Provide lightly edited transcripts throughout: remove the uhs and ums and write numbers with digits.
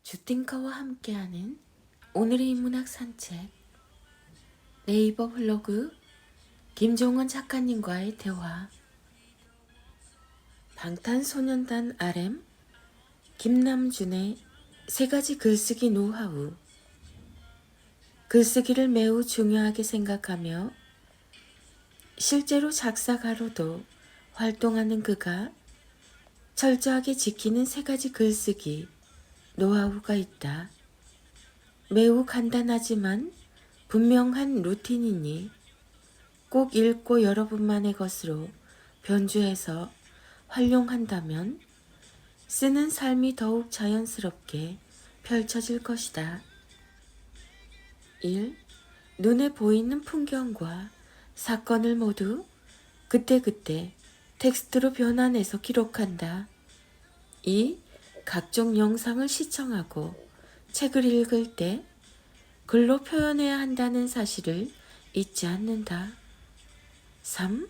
주띵카와 함께하는 오늘의 인문학 산책. 네이버 블로그 김종원 작가님과의 대화. 방탄소년단 RM 김남준의 3가지 글쓰기 노하우. 글쓰기를 매우 중요하게 생각하며 실제로 작사가로도 활동하는 그가 철저하게 지키는 3가지 글쓰기 노하우가 있다. 매우 간단하지만 분명한 루틴이니 꼭 읽고 여러분만의 것으로 변주해서 활용한다면 쓰는 삶이 더욱 자연스럽게 펼쳐질 것이다. 1. 눈에 보이는 풍경과 사건을 모두 그때그때 텍스트로 변환해서 기록한다. 2. 각종 영상을 시청하고 책을 읽을 때 글로 표현해야 한다는 사실을 잊지 않는다. 3.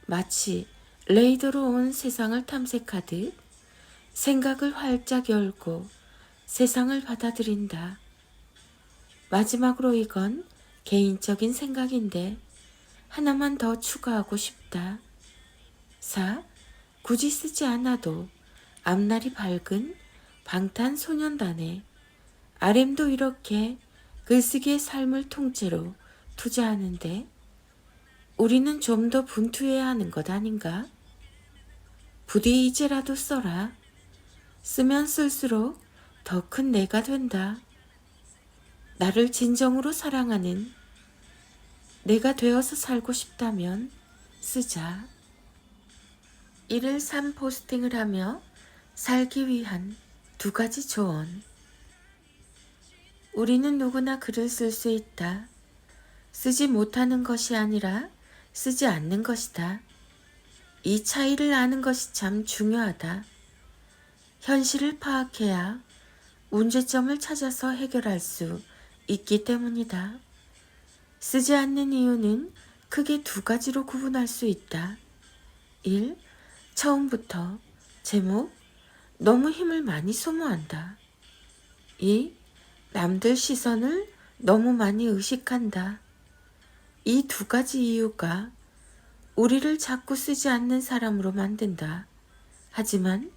마치 레이더로 온 세상을 탐색하듯 생각을 활짝 열고 세상을 받아들인다. 마지막으로 이건 개인적인 생각인데 하나만 더 추가하고 싶다. 4. 굳이 쓰지 않아도 앞날이 밝은 방탄소년단의 RM도 이렇게 글쓰기의 삶을 통째로 투자하는데 우리는 좀 더 분투해야 하는 것 아닌가? 부디 이제라도 써라. 쓰면 쓸수록 더 큰 내가 된다. 나를 진정으로 사랑하는 내가 되어서 살고 싶다면 쓰자. 1일 3 포스팅을 하며 살기 위한 2가지 조언. 우리는 누구나 글을 쓸 수 있다. 쓰지 못하는 것이 아니라 쓰지 않는 것이다. 이 차이를 아는 것이 참 중요하다. 현실을 파악해야 문제점을 찾아서 해결할 수 있기 때문이다. 쓰지 않는 이유는 크게 2가지로 구분할 수 있다. 1. 처음부터 제목 너무 힘을 많이 소모한다. 2. 남들 시선을 너무 많이 의식한다. 이 2가지 이유가 우리를 자꾸 쓰지 않는 사람으로 만든다. 하지만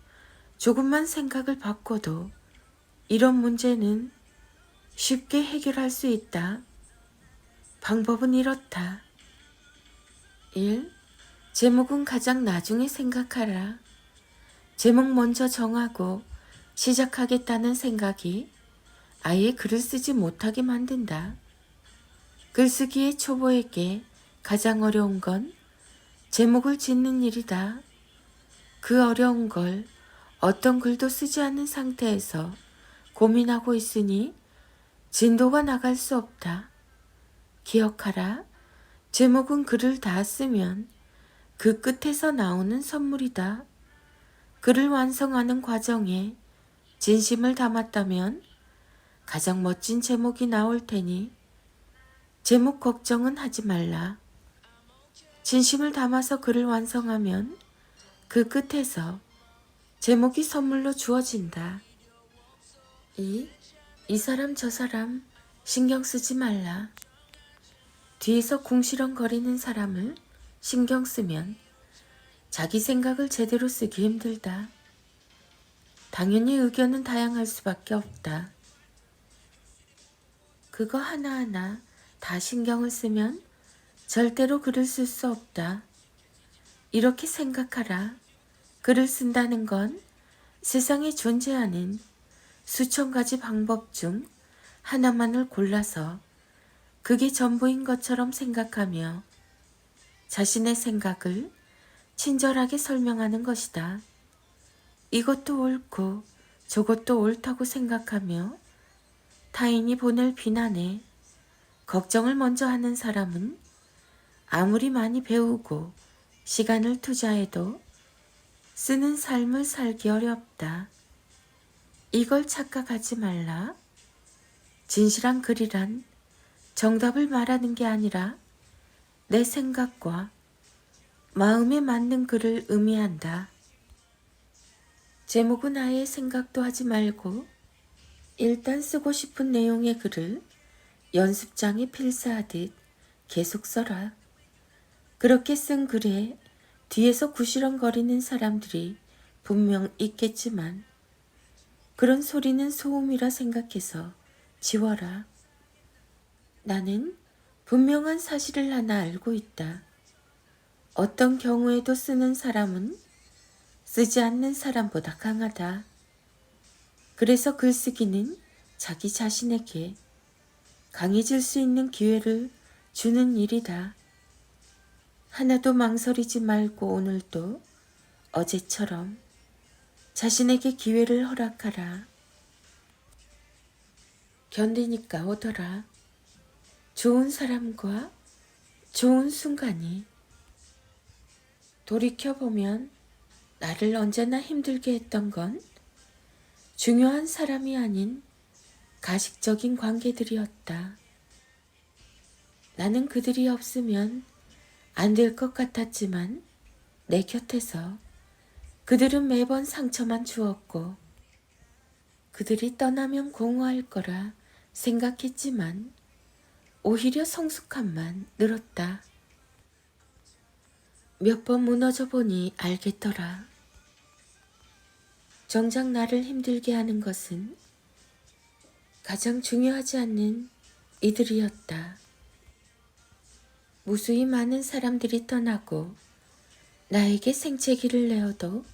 조금만 생각을 바꿔도 이런 문제는 쉽게 해결할 수 있다. 방법은 이렇다. 1. 제목은 가장 나중에 생각하라. 제목 먼저 정하고 시작하겠다는 생각이 아예 글을 쓰지 못하게 만든다. 글쓰기의 초보에게 가장 어려운 건 제목을 짓는 일이다. 그 어려운 걸 어떤 글도 쓰지 않는 상태에서 고민하고 있으니 진도가 나갈 수 없다. 기억하라. 제목은 글을 다 쓰면 그 끝에서 나오는 선물이다. 글을 완성하는 과정에 진심을 담았다면 가장 멋진 제목이 나올 테니 제목 걱정은 하지 말라. 진심을 담아서 글을 완성하면 그 끝에서 제목이 선물로 주어진다. 2. 이 사람 저 사람 신경 쓰지 말라. 뒤에서 궁시렁거리는 사람을 신경 쓰면 자기 생각을 제대로 쓰기 힘들다. 당연히 의견은 다양할 수밖에 없다. 그거 하나하나 다 신경을 쓰면 절대로 글을 쓸 수 없다. 이렇게 생각하라. 글을 쓴다는 건 세상에 존재하는 수천 가지 방법 중 하나만을 골라서 그게 전부인 것처럼 생각하며 자신의 생각을 친절하게 설명하는 것이다. 이것도 옳고 저것도 옳다고 생각하며 타인이 보낼 비난에 걱정을 먼저 하는 사람은 아무리 많이 배우고 시간을 투자해도 쓰는 삶을 살기 어렵다. 이걸 착각하지 말라. 진실한 글이란 정답을 말하는 게 아니라 내 생각과 마음에 맞는 글을 의미한다. 제목은 아예 생각도 하지 말고 일단 쓰고 싶은 내용의 글을 연습장에 필사하듯 계속 써라. 그렇게 쓴 글에 뒤에서 구시렁거리는 사람들이 분명 있겠지만 그런 소리는 소음이라 생각해서 지워라. 나는 분명한 사실을 하나 알고 있다. 어떤 경우에도 쓰는 사람은 쓰지 않는 사람보다 강하다. 그래서 글쓰기는 자기 자신에게 강해질 수 있는 기회를 주는 일이다. 하나도 망설이지 말고 오늘도 어제처럼 자신에게 기회를 허락하라. 견디니까 오더라. 좋은 사람과 좋은 순간이. 돌이켜보면 나를 언제나 힘들게 했던 건 중요한 사람이 아닌 가식적인 관계들이었다. 나는 그들이 없으면 안 될 것 같았지만 내 곁에서 그들은 매번 상처만 주었고 그들이 떠나면 공허할 거라 생각했지만 오히려 성숙함만 늘었다. 몇 번 무너져 보니 알겠더라. 정작 나를 힘들게 하는 것은 가장 중요하지 않는 이들이었다. 무수히 많은 사람들이 떠나고 나에게 생채기를 내어도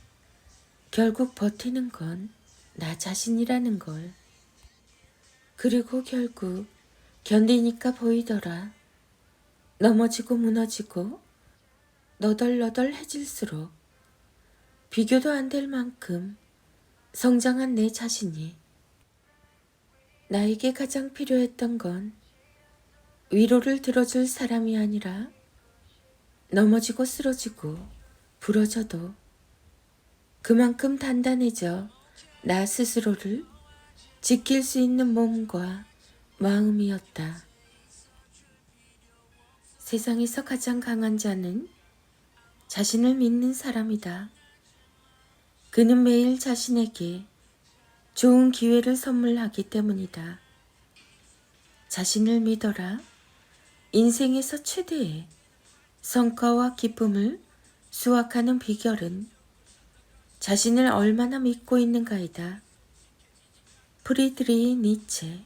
결국 버티는 건 나 자신이라는 걸. 그리고 결국 견디니까 보이더라. 넘어지고 무너지고 너덜너덜해질수록 비교도 안 될 만큼 성장한 내 자신이. 나에게 가장 필요했던 건 위로를 들어줄 사람이 아니라 넘어지고 쓰러지고 부러져도 그만큼 단단해져 나 스스로를 지킬 수 있는 몸과 마음이었다. 세상에서 가장 강한 자는 자신을 믿는 사람이다. 그는 매일 자신에게 좋은 기회를 선물하기 때문이다. 자신을 믿어라. 인생에서 최대의 성과와 기쁨을 수확하는 비결은 자신을 얼마나 믿고 있는가이다. 프리드리히 니체.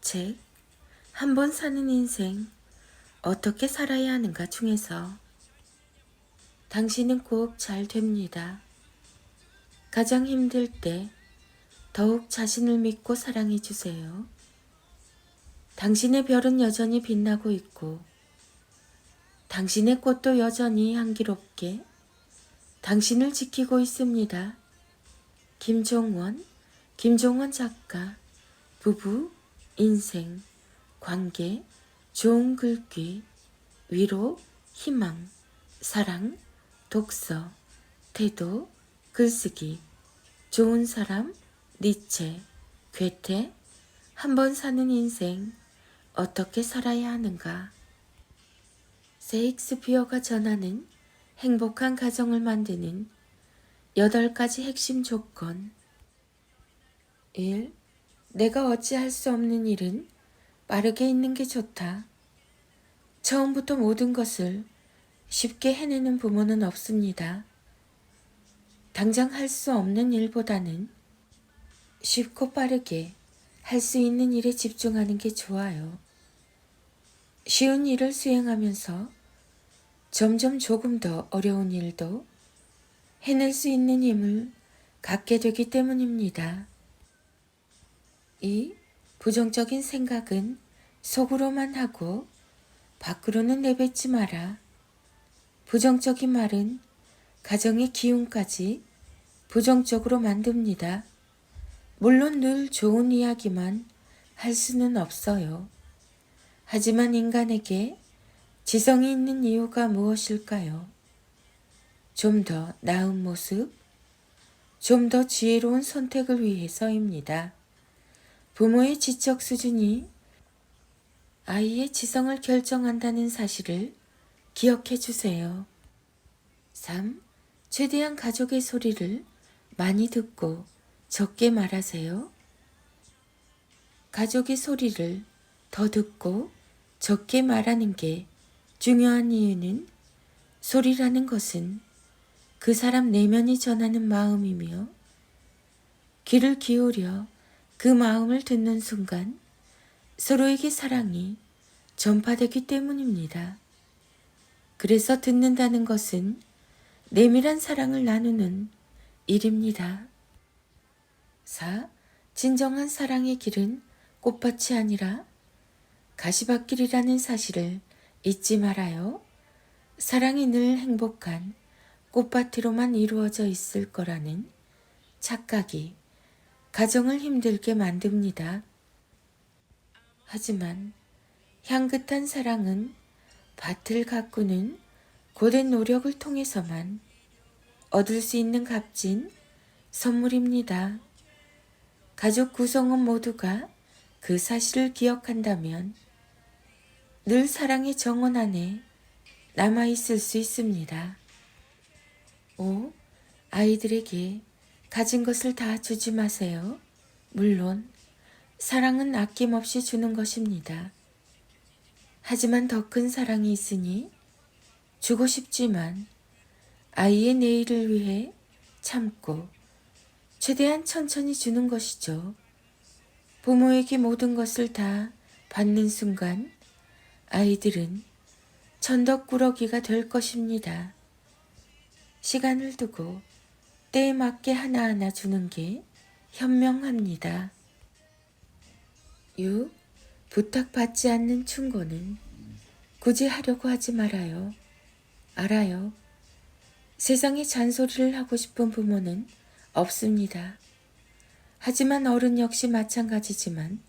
책 한 번 사는 인생 어떻게 살아야 하는가 중에서. 당신은 꼭 잘 됩니다. 가장 힘들 때 더욱 자신을 믿고 사랑해 주세요. 당신의 별은 여전히 빛나고 있고 당신의 꽃도 여전히 향기롭게 당신을 지키고 있습니다. 김종원 작가. 부부, 인생, 관계, 좋은 글귀, 위로, 희망, 사랑, 독서, 태도, 글쓰기, 좋은 사람, 니체, 괴테, 한 번 사는 인생, 어떻게 살아야 하는가. 셰익스피어가 전하는 행복한 가정을 만드는 8가지 핵심 조건. 1. 내가 어찌할 수 없는 일은 빠르게 있는 게 좋다. 처음부터 모든 것을 쉽게 해내는 부모는 없습니다. 당장 할 수 없는 일보다는 쉽고 빠르게 할 수 있는 일에 집중하는 게 좋아요. 쉬운 일을 수행하면서 점점 조금 더 어려운 일도 해낼 수 있는 힘을 갖게 되기 때문입니다. 2. 부정적인 생각은 속으로만 하고 밖으로는 내뱉지 마라. 부정적인 말은 가정의 기운까지 부정적으로 만듭니다. 물론 늘 좋은 이야기만 할 수는 없어요. 하지만 인간에게 지성이 있는 이유가 무엇일까요? 좀 더 나은 모습, 좀 더 지혜로운 선택을 위해서입니다. 부모의 지적 수준이 아이의 지성을 결정한다는 사실을 기억해 주세요. 3. 최대한 가족의 소리를 많이 듣고 적게 말하세요. 가족의 소리를 더 듣고 적게 말하는 게 중요한 이유는 소리라는 것은 그 사람 내면이 전하는 마음이며 귀를 기울여 그 마음을 듣는 순간 서로에게 사랑이 전파되기 때문입니다. 그래서 듣는다는 것은 내밀한 사랑을 나누는 일입니다. 4. 진정한 사랑의 길은 꽃밭이 아니라 가시밭길이라는 사실을 잊지 말아요. 사랑이 늘 행복한 꽃밭으로만 이루어져 있을 거라는 착각이 가정을 힘들게 만듭니다. 하지만 향긋한 사랑은 밭을 가꾸는 고된 노력을 통해서만 얻을 수 있는 값진 선물입니다. 가족 구성원 모두가 그 사실을 기억한다면 늘 사랑의 정원 안에 남아있을 수 있습니다. 5. 아이들에게 가진 것을 다 주지 마세요. 물론 사랑은 아낌없이 주는 것입니다. 하지만 더 큰 사랑이 있으니 주고 싶지만 아이의 내일을 위해 참고 최대한 천천히 주는 것이죠. 부모에게 모든 것을 다 받는 순간 아이들은 천덕꾸러기가 될 것입니다. 시간을 두고 때에 맞게 하나하나 주는 게 현명합니다. 6. 부탁받지 않는 충고는 굳이 하려고 하지 말아요. 알아요. 세상에 잔소리를 하고 싶은 부모는 없습니다. 하지만 어른 역시 마찬가지지만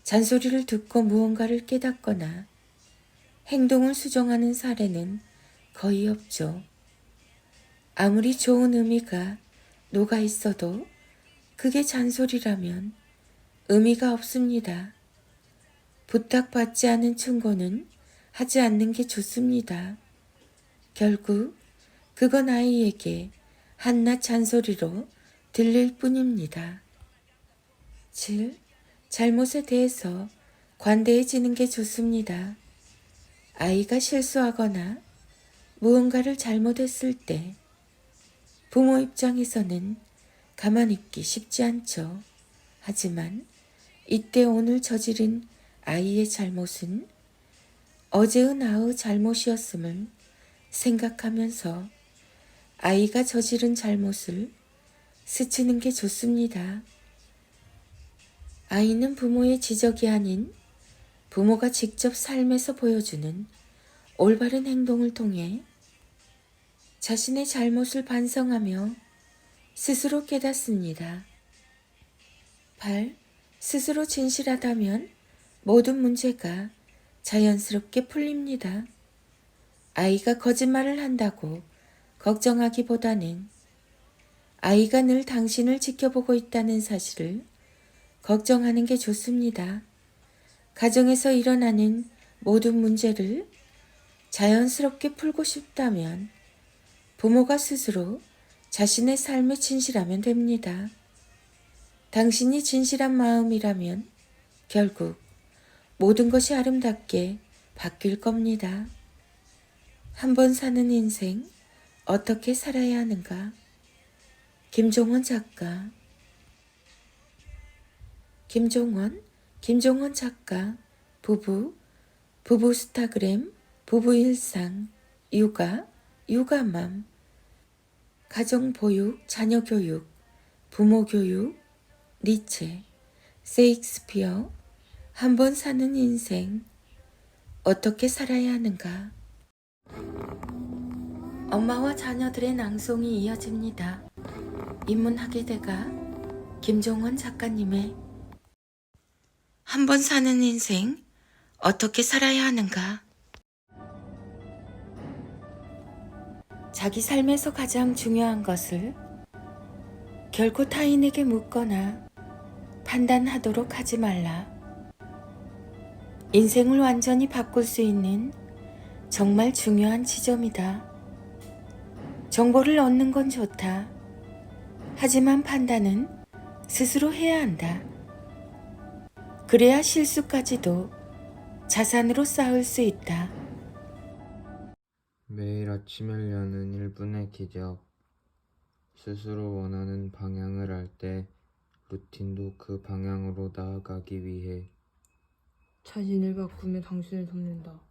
잔소리를 듣고 무언가를 깨닫거나 행동을 수정하는 사례는 거의 없죠. 아무리 좋은 의미가 녹아 있어도 그게 잔소리라면 의미가 없습니다. 부탁받지 않은 충고는 하지 않는 게 좋습니다. 결국 그건 아이에게 한낱 잔소리로 들릴 뿐입니다. 7. 잘못에 대해서 관대해지는 게 좋습니다. 아이가 실수하거나 무언가를 잘못했을 때 부모 입장에서는 가만히 있기 쉽지 않죠. 하지만 이때 오늘 저지른 아이의 잘못은 어제의 나의 잘못이었음을 생각하면서 아이가 저지른 잘못을 스치는 게 좋습니다. 아이는 부모의 지적이 아닌 부모가 직접 삶에서 보여주는 올바른 행동을 통해 자신의 잘못을 반성하며 스스로 깨닫습니다. 8. 스스로 진실하다면 모든 문제가 자연스럽게 풀립니다. 아이가 거짓말을 한다고 걱정하기보다는 아이가 늘 당신을 지켜보고 있다는 사실을 걱정하는 게 좋습니다. 가정에서 일어나는 모든 문제를 자연스럽게 풀고 싶다면 부모가 스스로 자신의 삶에 진실하면 됩니다. 당신이 진실한 마음이라면 결국 모든 것이 아름답게 바뀔 겁니다. 한 번 사는 인생 어떻게 살아야 하는가? 김종원 작가. 김종원 작가, 부부 스타그램, 부부 일상, 육아, 육아맘, 가정보육, 자녀교육, 부모교육, 니체, 세익스피어, 한 번 사는 인생, 어떻게 살아야 하는가? 엄마와 자녀들의 낭송이 이어집니다. 인문학의 대가 김종원 작가님의 한 번 사는 인생, 어떻게 살아야 하는가? 자기 삶에서 가장 중요한 것을 결코 타인에게 묻거나 판단하도록 하지 말라. 인생을 완전히 바꿀 수 있는 정말 중요한 지점이다. 정보를 얻는 건 좋다. 하지만 판단은 스스로 해야 한다. 그래야 실수까지도 자산으로 쌓을 수 있다. 매일 아침을 여는 1분의 기적. 스스로 원하는 방향을 알 때 루틴도 그 방향으로 나아가기 위해. 자신을 바꾸며 당신을 돕는다.